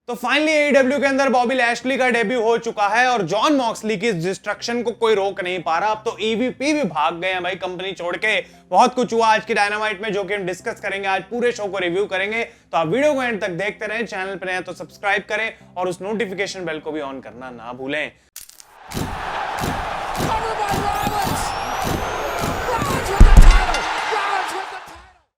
तो finally AEW के अंदर बॉबी लैशली का डेब्यू हो चुका है और जॉन मॉक्सली की इस डिस्ट्रक्शन को कोई रोक नहीं पा रहा। अब तो ईवीपी भी भाग गए हैं भाई कंपनी छोड़ के। बहुत कुछ हुआ आज की डायनामाइट में जो कि हम डिस्कस करेंगे, आज पूरे शो को रिव्यू करेंगे। तो आप वीडियो को एंड तक देखते रहें, चैनल पर नए तो सब्सक्राइब करें और उस नोटिफिकेशन बेल को भी ऑन करना ना भूलें।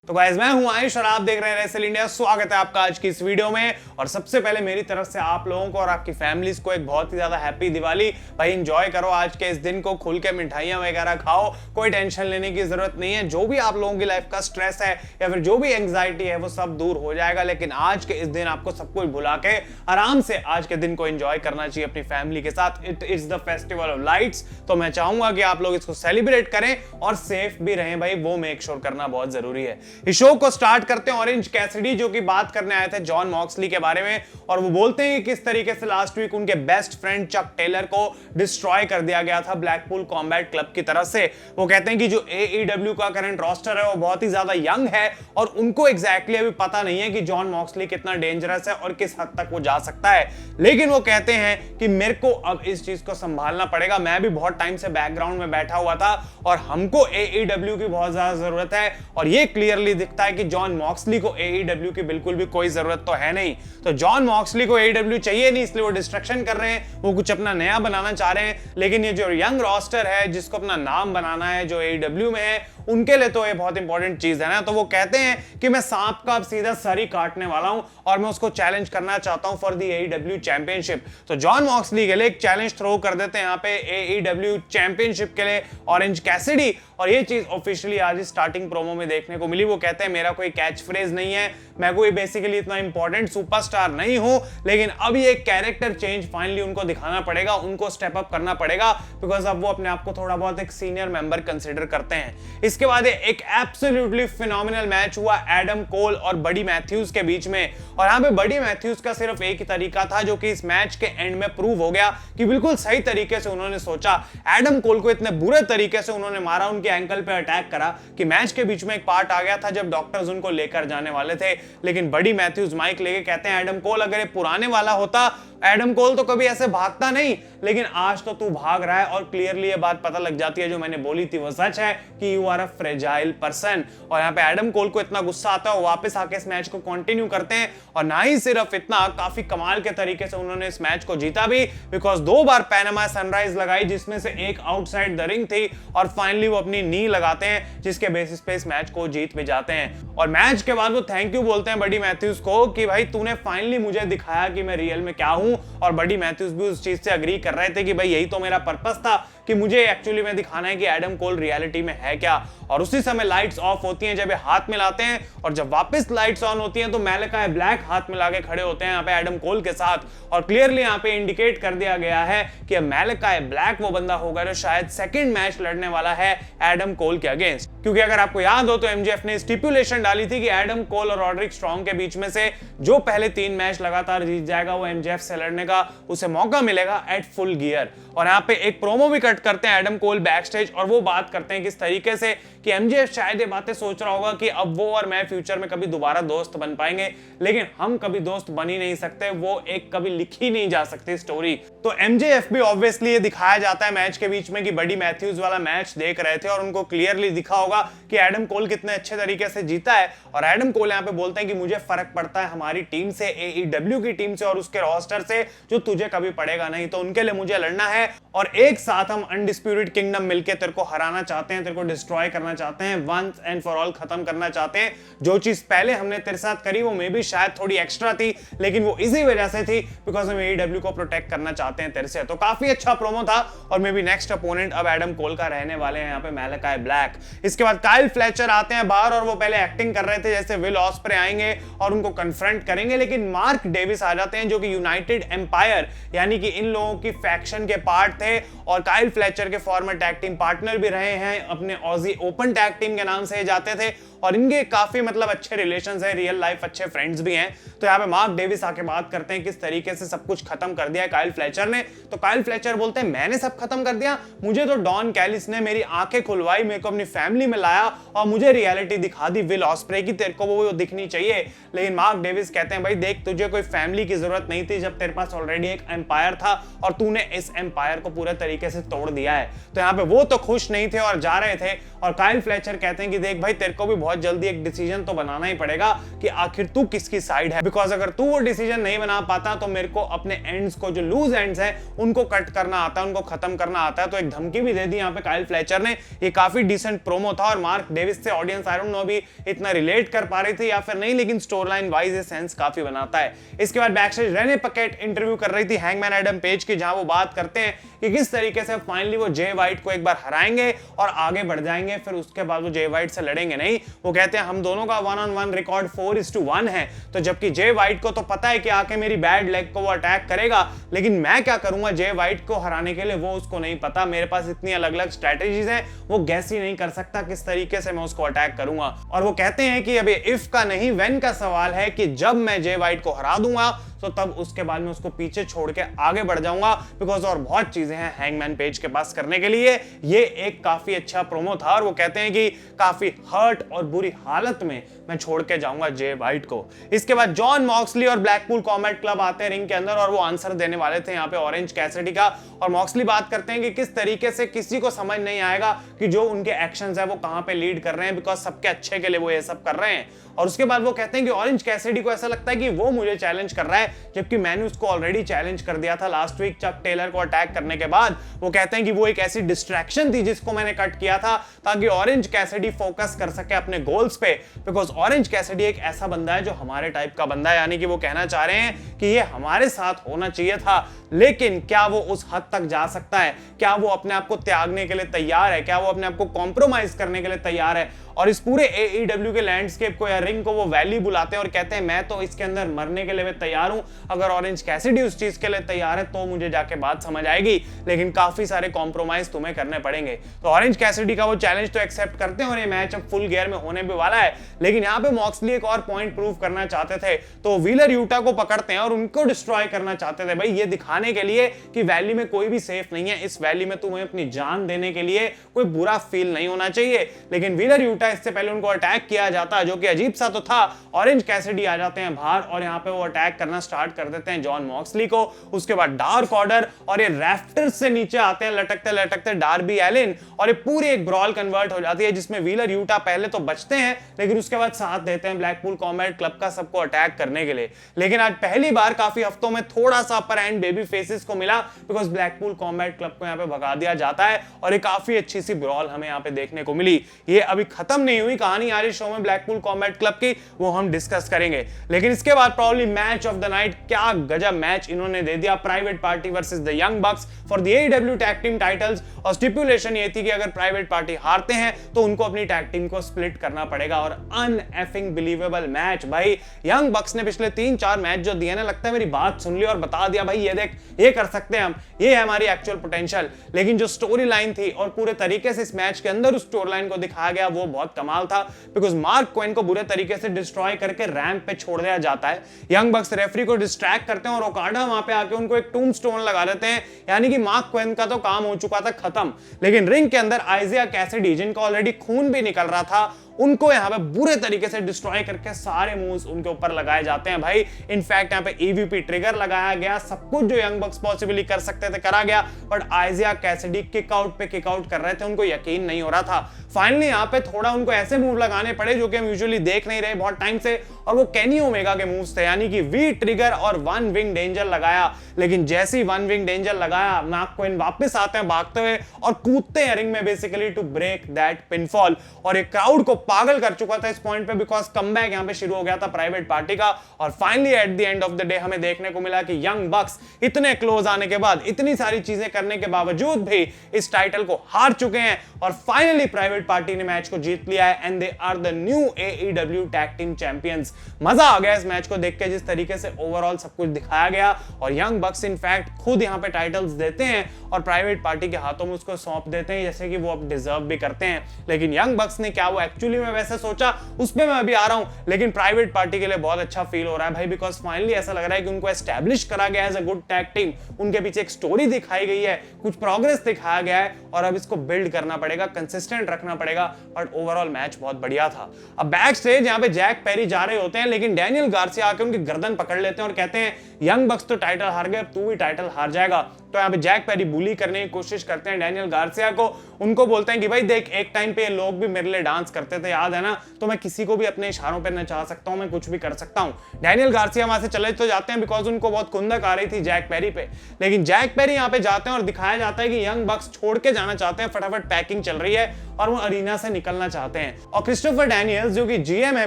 तो गाइस मैं हूं आयुष और आप देख रहे हैं रेसल इंडिया। स्वागत है आपका आज की इस वीडियो में। और सबसे पहले मेरी तरफ से आप लोगों को और आपकी फैमिलीज को एक बहुत ही ज्यादा हैप्पी दिवाली। भाई एंजॉय करो आज के इस दिन को, खुल के मिठाइयां वगैरह खाओ, कोई टेंशन लेने की जरूरत नहीं है। जो भी आप लोगों की लाइफ का स्ट्रेस है या फिर जो भी एंग्जाइटी है वो सब दूर हो जाएगा। लेकिन आज के इस दिन आपको सब कुछ भुला के आराम से आज के दिन को एंजॉय करना चाहिए अपनी फैमिली के साथ। It is the festival of lights. तो मैं चाहूंगा कि आप लोग इसको सेलिब्रेट करें और सेफ भी रहें भाई, वो मेक श्योर करना बहुत जरूरी है। इस शो को स्टार्ट करते हैं ऑरेंज कैसिडी जो कि बात करने आए थे जॉन मॉक्सली के बारे में। और वो बोलते हैं कि किस तरीके से लास्ट वीक उनके बेस्ट फ्रेंड चक टेलर को डिस्ट्रॉय कर दिया गया था ब्लैकपूल कॉम्बैट क्लब की तरफ से। वो कहते हैं कि जो एईडब्ल्यू का करंट रोस्टर है वो बहुत ही ज्यादा यंग है और उनको एग्जैक्टली अभी पता नहीं है कि जॉन मॉक्सली कितना डेंजरस है और किस हद तक वो जा सकता है। लेकिन वो कहते हैं कि मेरे को अब इस चीज को संभालना पड़ेगा। मैं भी बहुत टाइम से बैकग्राउंड में बैठा हुआ था और हमको एईडब्ल्यू की बहुत ज्यादा जरूरत है और ये क्लियरली दिखता है कि जॉन मॉक्सली को एईडब्ल्यू की बिल्कुल भी कोई जरूरत तो है नहीं। तो जॉन मॉक्सली को एईडब्ल्यू चाहिए नहीं, इसलिए वो डिस्ट्रक्शन कर रहे हैं, वो कुछ अपना नया बनाना चाह रहे हैं। लेकिन ये जो यंग रोस्टर है जिसको अपना नाम बनाना है, जो एईडब्ल्यू में है, उनके लिए तो ये बहुत इंपॉर्टेंट चीज है ना। तो वो कहते हैं कि मैं सांप का अब सीधा सर ही काटने वाला हूं और मैं उसको चैलेंज करना चाहता हूं फॉर द एईडब्ल्यू चैंपियनशिप। तो जॉन मॉक्सली के लिए एक चैलेंज थ्रो कर देते हैं यहाँ पे एईडब्ल्यू चैंपियनशिप के लिए ऑरेंज कैसिडी। और ये चीज ऑफिशियली आज स्टार्टिंग प्रोमो में देखने को मिली। वो कहते हैं मेरा कोई कैच फ्रेज नहीं है, मैं कोई बेसिकली इतना इंपॉर्टेंट सुपरस्टार नहीं हूं, लेकिन अब ये कैरेक्टर चेंज फाइनली उनको दिखाना पड़ेगा, उनको स्टेप अप करना पड़ेगा बिकॉज अब वो अपने आप को थोड़ा बहुत एक सीनियर मेंबर कंसीडर करते हैं। इसके बाद एक एब्सोल्युटली फिनोमिनल मैच हुआ एडम कोल और बडी मैथ्यूज के बीच में। और यहां पे बडी मैथ्यूज का सिर्फ एक ही तरीका था जो कि इस मैच के एंड में प्रूव हो गया कि बिल्कुल सही तरीके से उन्होंने सोचा। एडम कोल को इतने बुरे तरीके से उन्होंने मारा, उनके एंकल पे अटैक करा कि मैच के बीच में एक पार्ट आ गया था जब डॉक्टर्स उनको लेकर जाने वाले थे। लेकिन बडी मैथ्यूज माइक लेके कहते हैं एडम कोल अगर ये पुराने वाला होता, एडम कोल तो कभी ऐसे भागता नहीं, लेकिन आज तो तू भाग रहा है। और क्लियरली ये बात पता लग जाती है जो मैंने बोली थी वो सच है कि you are a fragile person. और यहाँ पे एडम कोल को इतना गुस्सा आता है, वो वापस आके इस मैच को कंटिन्यू करते हैं। और ना ही सिर्फ इतना, काफी कमाल के तरीके से उन्होंने इस मैच को जीता भी, बिकॉज 2 बार पैनामा सनराइज लगाई जिसमें से एक आउटसाइड द रिंग थी और फाइनली वो अपनी नी लगाते हैं जिसके बेसिस पे इस मैच को जीत भी जाते हैं। और मैच के बाद वो थैंक यू बोलते हैं बडी मैथ्यूज को कि भाई तूने फाइनली मुझे दिखाया कि मैं रियल में क्या हूं। और बडी मैथ्यूज भी उस चीज से अग्री कर रहे थे कि भाई यही तो मेरा पर्पस था कि मुझे एक्चुअली में दिखाना है कि एडम कोल रियलिटी में है क्या। और उसी समय लाइट्स ऑफ होती हैं जब ये हाथ मिलाते हैं और जब वापस लाइट्स ऑन होती हैं तो मैलेकाई ब्लैक हाथ मिला के खड़े होते हैं यहाँ पे एडम कोल के साथ। और क्लियरली यहाँ पे इंडिकेट कर दिया गया है कि मैलेकाई ब्लैक वो बंदा होगा जो शायद सेकंड मैच लड़ने वाला है एडम कोल के अगेंस्ट। क्योंकि अगर आपको याद हो तो एमजेएफ ने स्टिपुलेशन डाली थी कि एडम कोल और रॉड्रिक स्ट्रॉन्ग के बीच में से जो पहले 3 मैच लगातार जीत जाएगा वो एमजेएफ से लड़ने का उसे मौका मिलेगा एट फुल गियर। और यहाँ पे एक प्रोमो भी कट करते हैं एडम कोल बैक स्टेज और वो बात करते हैं किस तरीके से कि एमजेएफ शायद ये बातें सोच रहा होगा कि अब वो और मैं फ्यूचर में कभी दोबारा दोस्त बन पाएंगे, लेकिन हम कभी दोस्त बन ही नहीं सकते, वो एक कभी लिखी नहीं जा सकती स्टोरी। तो एमजेएफ भी ऑब्वियसली ये दिखाया जाता है मैच के बीच में कि बडी मैथ्यूज वाला मैच देख रहे थे और उनको क्लियरली दिखा होगा कि एडम कोल कितने अच्छे तरीके से जीता है। और एडम कोल यहाँ पे बोलते हैं कि मुझे फर्क पड़ता है हमारी टीम से, एईडब्ल्यू की टीम से और उसके रोस्टर से, जो तुझे कभी पड़ेगा नहीं। तो उनके लिए मुझे लड़ना है और एक साथ हम अनडिस्प्यूटेड किंगडम मिलकर तेरे को हराना चाहते हैं, तेरे को डिस्ट्रॉय करना चाहते हैं, वंस एंड फॉर ऑल खत्म करना चाहते हैं। जो चीज पहले हमने तेरे साथ करी वो मे भी शायद थोड़ी एक्स्ट्रा थी, लेकिन वो इसी वजह से थी बिकॉज हम एईडब्ल्यू को प्रोटेक्ट करना चाहते हैं तेरे से। तो काफी अच्छा प्रोमो था और मे बी नेक्स्ट अपोनेंट अब एडम कोल का रहने वाले हैं यहाँ पे मैलेकाई ब्लैक। इसके बाद काइल फ्लेचर आते हैं बाहर और वो पहले एक्टिंग कर रहे थे जैसे विल ऑस्प्रे आएंगे और उनको कन्फ्रंट करेंगे, लेकिन मार्क डेविस आ जाते हैं जो कि यूनाइटेड एम्पायर यानी कि इन लोगों की फैक्शन के पार्ट पार्ट थे और काइल फ्लेचर के फॉर्मर टैग टीम पार्टनर भी रहे हैं, अपने ऑजी ओपन टैग टीम के नाम से जाते थे और इनके काफी मतलब अच्छे रिलेशंस हैं, रियल लाइफ अच्छे फ्रेंड्स भी हैं। तो यहाँ पे मार्क डेविस आके बात करते हैं किस तरीके से सब कुछ खत्म कर दिया है काइल फ्लेचर ने। तो काइल फ्लेचर बोलते हैं मैंने सब खत्म कर दिया, मुझे तो डॉन कैलिस ने मेरी आंखें खुलवाई, मेरे को अपनी फैमिली में लाया और मुझे रियलिटी दिखा दी विल ऑस्प्रे की, तेरे को वो दिखनी चाहिए। लेकिन मार्क डेविस कहते हैं भाई देख, तुझे कोई फैमिली की जरूरत नहीं थी जब तेरे पास ऑलरेडी एक एम्पायर था और तूने इस एम्पायर को पूरे तरीके से तोड़ दिया है। तो यहाँ पे वो तो खुश नहीं थे और जा रहे थे और काइल फ्लेचर कहते हैं कि देख भाई, तेरे को भी बहुत जल्दी एक डिसीजन तो बनाना ही पड़ेगा कि आखिर तू किसकी साइड है, बिकॉज अगर तू वो डिसीजन नहीं बना पाता तो मेरे को अपने एंड्स को, जो लूज एंड्स हैं, उनको कट करना आता है, उनको खत्म करना आता है। तो एक धमकी भी दे दी यहाँ पे काइल फ्लेचर ने। ये काफी डिसेंट प्रोमो था और मार्क डेविस से ऑडियंस आई डोंट नो भी इतना रिलेट कर पा रही थी या फिर नहीं, लेकिन स्टोरी लाइन वाइज ये सेंस काफी बनाता है। इसके बाद बैकस्टेज रेने पैकेट इंटरव्यू कर रही थी हैंगमैन एडम पेज की, जहां वो बात करते हैं कि किस तरीके से फाइनली वो जे वाइट को एक बार हराएंगे और आगे बढ़ जाएंगे। फिर उसके बाद वो जे वाइट से लड़ेंगे नहीं, वो कहते हैं हम दोनों का 1-on-1 रिकॉर्ड 4:1 है। तो जबकि जे वाइट को तो पता है कि आके मेरी बैड लेग को वो अटैक करेगा, लेकिन मैं क्या करूंगा जे वाइट को हराने के लिए वो उसको नहीं पता। मेरे पास इतनी अलग अलग स्ट्रेटेजीज हैं, वो गैस ही नहीं कर सकता किस तरीके से मैं उसको अटैक करूंगा। और वो कहते हैं कि अब इफ का नहीं व्हेन का सवाल है कि जब मैं जे वाइट को हरा दूंगा तो तब उसके बाद में उसको पीछे छोड़ के आगे बढ़ जाऊंगा, बिकॉज और बहुत चीजें हैं हैंगमैन पेज के पास करने के लिए। ये एक काफी अच्छा प्रोमो था और वो कहते हैं कि काफी हर्ट और बुरी हालत में मैं छोड़ के जाऊंगा जे वाइट को। इसके बाद जॉन मॉक्सली और ब्लैकपूल कॉमेट क्लब आते हैं रिंग के अंदर और वो आंसर देने वाले थे यहाँ पे ऑरेंज कैसिडी का। और मॉक्सली बात करते हैं कि किस तरीके से किसी को समझ नहीं आएगा कि जो उनके एक्शंस है वो कहां पे लीड कर रहे हैं, बिकॉज सबके अच्छे के लिए वो ये सब कर रहे हैं। और उसके बाद वो कहते हैं कि ऑरेंज कैसिडी को ऐसा लगता है कि वो मुझे चैलेंज कर रहा है, जबकि मैंने उसको ऑलरेडी चैलेंज कर दिया था लास्ट वीक चक टेलर को अटैक करने के बाद। वो कहते हैं कि वो एक ऐसी डिस्ट्रैक्शन थी जिसको मैंने कट किया था ताकि ऑरेंज कैसिडी फोकस कर सके अपने गोल्स पे, बिकॉज ऑरेंज कैसिडी एक ऐसा बंदा है जो हमारे टाइप का बंदा है। यानी कि वो कहना चाह रहे हैं कि ये हमारे साथ होना चाहिए था, लेकिन क्या वो उस हद तक जा सकता है, क्या वो अपने आप को त्यागने के लिए तैयार है, क्या वो अपने आप को कॉम्प्रोमाइज करने के लिए तैयार है। और इस पूरे AEW के लैंडस्केप को या रिंग को वो वैली बुलाते हैं और कहते हैं मैं तो इसके अंदर मरने के लिए भी तैयार हूं, अगर ऑरेंज कैसिडी उस चीज के लिए तैयार है तो मुझे जाके बात समझ आएगी, लेकिन काफी सारे कॉम्प्रोमाइज तुम्हें करने पड़ेंगे। तो ऑरेंज कैसिडी का वो चैलेंज तो एक्सेप्ट करते हैं और ये मैच अब फुल गियर में होने भी वाला है। लेकिन यहाँ पे मॉक्सली एक और पॉइंट प्रूव करना चाहते थे, तो व्हीलर यूटा को पकड़ते हैं और उनको डिस्ट्रॉय करना चाहते थे, भाई ये दिखाने के लिए कि वैली में कोई भी सेफ नहीं है, इस वैली में तुम्हें अपनी जान देने के लिए कोई बुरा फील नहीं होना चाहिए। लेकिन व्हीलर यूटा इससे पहले उनको अटैक किया जाता, जो कि अजीब सा तो था। ऑरेंज कैसिडी आ जाते हैं बाहर और यहाँ पे वो अटैक करना स्टार्ट कर देते हैं जॉन मॉक्सली को। उसके बाद डार्क ऑर्डर और ये रैफ्टर्स से नीचे आते हैं लटकते लटकते डार्बी एलिन और ये पूरी एक ब्रॉल कन्वर्ट हो जाती है, जिसमें व्हीलर यूटा पहले तो बचते हैं लेकिन उसके बाद साथ देते हैं ब्लैकपूल कॉमेट क्लब का सबको अटैक करने के लिए। लेकिन आज पहली बार काफी हफ्तों में थोड़ा सा अपर हैंड बेबी फेसेस को मिला, बिकॉज ब्लैकपूल कॉमेट क्लब को यहाँ पे भगा दिया जाता है और एक काफी अच्छी सी ब्रॉल हमें यहाँ पे देखने को मिली। ये अभी खत्म नहीं हुई कहानी आज शो में ब्लैकपूल कॉमेट क्लब की, वो हम डिस्कस करेंगे। लेकिन इसके बाद probably match of the night, क्या गजब मैच इन्होंने दे दिया, private party versus the young bucks for the AEW tag team titles. और स्टिपुलेशन ये थी कि अगर प्राइवेट पार्टी हारते हैं तो उनको अपनी टैग टीम को स्प्लिट करना पड़ेगा। और अनएफिंग बिलीवेबल मैच भाई, यंग बक्स ने पिछले 3-4 मैच जो दिए ना, लगता है मेरी बात सुन ली और बता दिया भाई ये देख ये कर सकते हैं हम, ये है हमारी एक्चुअल पोटेंशियल। लेकिन जो स्टोरी लाइन थी और पूरे तरीके से इस मैच के अंदर उस स्टोरी लाइन को दिखाया गया वो बहुत कमाल था, बिकॉज मार्क क्वेन को बुरे तरीके से डिस्ट्रॉय करके रैंप पे छोड़ दिया जाता है। यंग बक्स रेफरी को डिस्ट्रैक्ट करते हैं और ओकाडा वहां पे आके उनको एक टूम्बस्टोन लगा देते हैं, यानी कि मार्क क्वेन का तो काम हो चुका था खत्म। लेकिन रिंग के अंदर आइजिया कैसिडी, जिनका ऑलरेडी खून भी निकल रहा था, उनको यहाँ पे बुरे तरीके से डिस्ट्रॉय करके सारे मूव्स उनके ऊपर लगाए जाते हैं भाई। इनफैक्ट यहाँ पे EVP ट्रिगर लगाया गया, सब कुछ जो यंग बक्स पॉसिबली कर सकते थे करा गया, बट आइजिया कैसिडी किक आउट पे किक आउट कर रहे थे, उनको यकीन नहीं हो रहा था। फाइनली यहाँ पे थोड़ा उनको ऐसे मूव लगाने पड़े जो कि हम यूजुअली देख नहीं रहे बहुत टाइम से, और वो केनी ओमेगा के मूव्स थे, यानी कि वी ट्रिगर और वन विंग डेंजर लगाया। लेकिन जैसे ही वन विंग डेंजर लगाया, मार्क क्वेन वापस आते हैं भागते हुए और कूदते हैं रिंग में basically to break that pinfall, और एक क्राउड को पागल कर चुका था इस पॉइंट पे, बिकॉज कमबैक यहां पे शुरू हो गया था प्राइवेट पार्टी का। और finally at the end of the day हमें देखने को मिला कि यंग बक्स इतने क्लोज आने के बाद, इतनी सारी चीजें करने के बावजूद भी इस टाइटल को हार चुके हैं और फाइनली प्राइवेट पार्टी ने मैच को जीत लिया है and they are the new AEW tag team champions. मजा आ गया इस मैच को देख के, जिस तरीके से ओवरऑल सब कुछ दिखाया गया और यंग बक्स इनफैक्ट खुद यहां पे टाइटल्स देते हैं और प्राइवेट पार्टी के हाथों में उसको सौंप देते हैं, जैसे कि वो अब डिजर्व भी करते हैं। लेकिन यंग बक्स ने क्या वो एक्चुअली में वैसे सोचा, उसमें मैं अभी आ रहा हूं। लेकिन प्राइवेट पार्टी के लिए बहुत अच्छा फील हो रहा है भाई, बिकॉज फाइनली ऐसा लग रहा है कि उनको एस्टैब्लिश करा गया as a good tag team. उनके पीछे एक स्टोरी दिखाई गई है, कुछ प्रोग्रेस दिखाया गया है और अब इसको बिल्ड करना पड़ेगा, कंसिस्टेंट रखना पड़ेगा। बट ओवरऑल मैच बहुत बढ़िया था। अब बैक स्टेज यहाँ पे जैक पेरी जा रहे होते हैं, लेकिन डैनियल गार्सिया आके उनकी गर्दन पकड़ लेते हैं और कहते हैं यंग बक्स तो टाइटल हार गए, अब तू भी टाइटल हार जाएगा। तो यहाँ पे जैक पेरी बुली करने की कोशिश करते हैं डैनियल गार्सिया को। उनको बोलते हैं कि भाई देख, एक टाइम पे ये लोग भी मेरे लिए डांस करते थे, याद है ना, तो मैं किसी को भी अपने इशारों पे नचा सकता हूं, मैं कुछ भी कर सकता हूं। डैनियल गार्सिया वहां से चले तो जाते हैं बिकॉज उनको बहुत खुंदक आ रही थी जैक पेरी पे। लेकिन जैक पेरी यहाँ पे जाते हैं और दिखाया जाता है कि यंग बक्स छोड़ के जाना चाहते हैं, फटाफट पैकिंग चल रही है और वो अरीना से निकलना चाहते हैं। और क्रिस्टोफर डैनियल्स जो कि जीएम है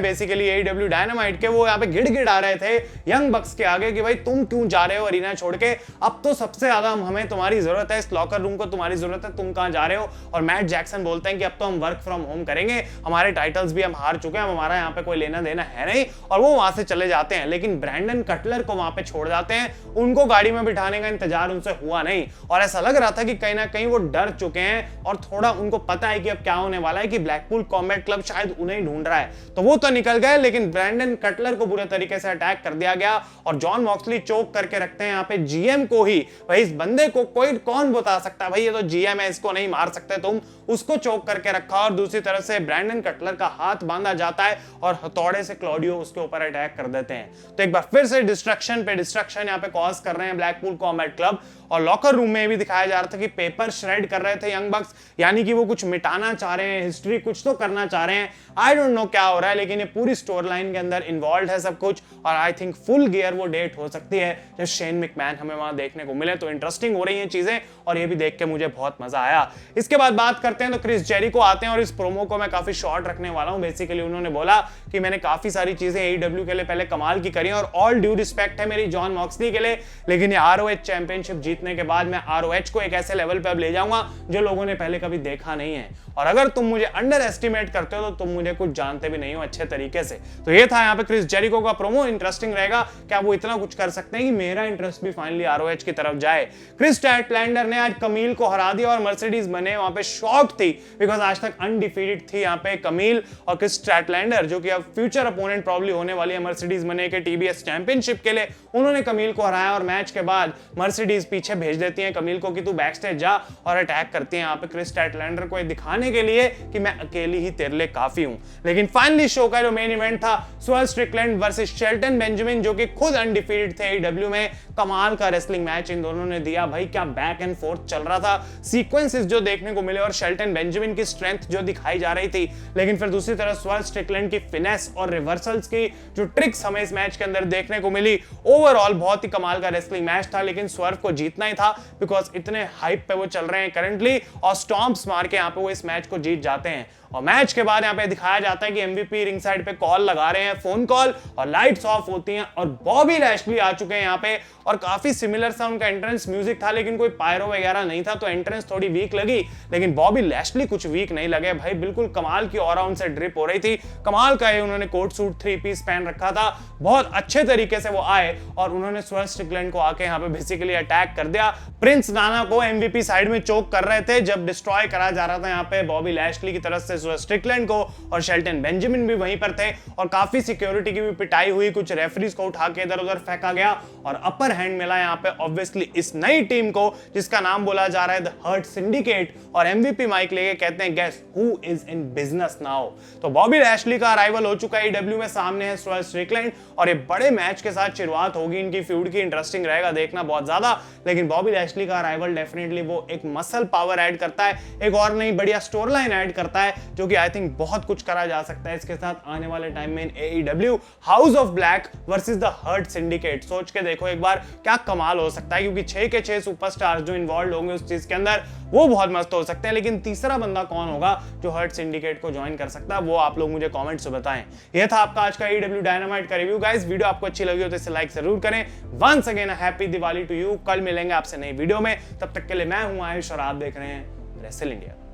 बेसिकली AEW डायनामाइट के, वो यहाँ पे गिड़गिड़ा रहे थे यंग बक्स के आगे कि भाई तुम क्यों जा रहे हो अरीना छोड़ के, अब तो सबसे ज्यादा हमें तुम्हारी जरूरत है, इस लॉकर रूम को तुम्हारी जरूरत है, तुम कहां जा रहे हो। और मैट जैक्सन बोलते हैं कि अब तो हम वर्क फ्रॉम होम करेंगे, हमारे टाइटल्स भी हम हार चुके हैं, हमारा यहाँ पे कोई लेना देना है नहीं, और वो वहां से चले जाते हैं। लेकिन ब्रैंडन कटलर को वहां पे छोड़ जाते हैं, उनको गाड़ी में बिठाने का इंतजार उनसे हुआ नहीं और ऐसा लग रहा था कि कहीं ना कहीं वो डर चुके हैं और थोड़ा उनको पता है कि अब क्या होने वाला है, कि ब्लैकपूल कॉम्बैट क्लब शायद उन्हें ही ढूंढ रहा है। तो वो तो निकल गए, लेकिन ब्रैंडन कटलर को बुरे तरीके से अटैक कर दिया गया और जॉन मॉक्सली चोक करके रखते हैं यहाँ पे जीएम को ही। भाई इस बंदे को कोई कौन बता सकता है, भाई ये तो जीएम है, इसको नहीं मार सकते तुम, उसको चोक करके रखा। और दूसरी तरफ से ब्रैंडन कटलर का हाथ बांधा जाता है और हथौड़े से क्लॉडियो उसके ऊपर अटैक कर देते हैं। तो एक बार फिर से डिस्ट्रक्शन पे डिस्ट्रक्शन यहाँ पे कॉज कर रहे हैं ब्लैकपूल कॉम्बैट क्लब। और लॉकर रूम में भी दिखाया जा रहा था कि पेपर श्रेड कर रहे थे यंग बक्स, यानी कि वो कुछ मिटाना चाह रहे हैं, हिस्ट्री कुछ तो करना चाह रहे हैं। आई डोंट नो क्या हो रहा है, लेकिन ये पूरी स्टोरी लाइन के अंदर इन्वॉल्व है सब कुछ। और आई थिंक फुल गियर वो डेट हो सकती है जब शेन मैकमैन हमें वहां देखने को मिले। तो इंटरेस्टिंग हो रही हैं चीजें और ये भी देख के मुझे बहुत मजा आया। इसके बाद बात करते हैं तो क्रिस जेरिको आते हैं और इस प्रोमो को मैं काफी शॉर्ट रखने वाला हूं। बेसिकली उन्होंने बोला कि मैंने काफी सारी चीजें AEW के लिए पहले कमाल की करी और ऑल ड्यू रिस्पेक्ट है मेरी जॉन मॉक्सली के लिए, लेकिन ये ROH चैंपियनशिप जीतने के बाद मैं ROH को एक ऐसे लेवल पे अब ले जाऊंगा जो लोगों ने पहले कभी देखा नहीं है। और अगर तुम मुझे अंडर एस्टिमेट करते हो तो तुम मुझे कुछ जानते भी नहीं हो अच्छे तरीके से। तो ये था यहाँ पे क्रिस जेरिको का प्रोमो। इंटरेस्टिंग रहेगा क्या वो इतना कुछ कर सकते हैं कि मेरा इंटरेस्ट भी फाइनली ROH की तरफ जाए। क्रिस स्टैटलैंडर ने आज कमील को हरा दिया और मर्सिडीज बने वहां पे शॉक थी, बिकॉज आज तक अनडिफीटेड थी यहाँ पे कमील और क्रिस स्टैटलैंडर, जो कि अब फ्यूचर अपोनेंट प्रॉब्ली होने वाली है मर्सिडीज बने के TBS चैंपियनशिप के लिए। उन्होंने कमील को हराया और मैच के बाद मर्सिडीज पीछे भेज देती है कमील को कि तू बैक स्टेज जा, और अटैक करती है यहाँ पे क्रिस स्टैटलैंडर को दिखाने के लिए कि मैं अकेली ही तेरे लिए काफी हूं। लेकिन फाइनली शो का जो मेन इवेंट था swirl Strickland versus Shelton Benjamin, जो कि खुद अनडिफीटेड थे AEW में, कमाल का रेसलिंग मैच इन दोनों ने दिया। भाई क्या बैक एंड फोर्थ चल रहा था, सीक्वेंसेस जो देखने को मिले और शेल्टन बेंजामिन की स्ट्रेंथ जो दिखाई जा रही थी। लेकिन फिर दूसरी तरफ स्वर्ल स्ट्रिकलैंड की फिनेस और रिवर्सल्स की जो ट्रिक्स हमें इस मैच के अंदर देखने को मिली। ओवरऑल बहुत ही कमाल का रेसलिंग मैच था, लेकिन स्वर्व को जीतना ही था बिकॉज इतने हाइप पे वो चल रहे हैं करंटली, और स्टॉम्प्स मार के यहाँ पे वो इस मैच को जीत जाते हैं। और मैच के बाद यहाँ पे दिखाया जाता है कि MVP रिंग साइड पे कॉल लगा रहे हैं, फोन कॉल, और लाइट्स ऑफ होती हैं और बॉबी लैशली आ चुके हैं यहाँ पे। और काफी सिमिलर सा उनका एंट्रेंस म्यूजिक था, लेकिन कोई पायरो वगैरह नहीं था, तो एंट्रेंस थोड़ी वीक लगी। लेकिन बॉबी लैशली कुछ वीक नहीं लगे भाई, बिल्कुल कमाल की ऑरा उनसे ड्रिप हो रही थी। कमाल का है, उन्होंने कोट सूट 3 पीस पहन रखा था, बहुत अच्छे तरीके से वो आए और उन्होंने स्वर्ल स्ट्रिकलैंड को आके यहाँ पे बेसिकली अटैक कर दिया। प्रिंस नाना को MVP साइड में चोक कर रहे थे जब डिस्ट्रॉय करा जा रहा था यहाँ पे बॉबी लैशली की तरफ से स्वर्ल स्ट्रिकलैंड को, और शेल्टन बेंजामिन भी वहीं पर थे और काफी सिक्योरिटी की भी पिटाई हुई, कुछ रेफरीज को उठा के इधर उधर फेंका गया और अपर हैंड मिला यहाँ पे ऑब्वियसली इस नई टीम को जिसका नाम बोला जा रहा है द हर्ट सिंडिकेट। और MVP माइक लेके कहते हैं guess who is in business now. तो बॉबी लैशली का अराइवल हो चुका है AEW में, सामने है स्वर्ल स्ट्रिकलैंड और ये बड़े मैच के साथ शुरुआत होगी इनकी फ्यूड की। इंटरेस्टिंग रहेगा देखना बहुत ज्यादा। लेकिन बॉबी लैशली का अराइवल डेफिनेटली वो एक मसल पावर ऐड करता है, एक और नई बढ़िया स्टोरी लाइन ऐड करता है, जो कि आई थिंक बहुत कुछ करा जा सकता है इसके साथ आने वाले टाइम में in AEW। House of Black versus the Hurt Syndicate, सोच के देखो एक बार क्या कमाल हो सकता है, क्योंकि 6 के 6 सुपरस्टार्स जो इन्वॉल्व होंगे उस चीज के अंदर वो बहुत मस्त हो सकते हैं। लेकिन तीसरा बंदा कौन होगा जो हर्ट सिंडिकेट को ज्वाइन कर सकता है, वो आप लोग मुझे कमेंट्स में बताएं। यह था आपका आज का AEW डायनामाइट का रिव्यू। गाइस वीडियो आपको अच्छी लगी हो तो इसे लाइक जरूर करें। Once again happy Diwali to you. कल मिलेंगे आपसे नई वीडियो में, तब तक के लिए मैं हूं आयुष और आप देख रहे हैं रेसल इंडिया।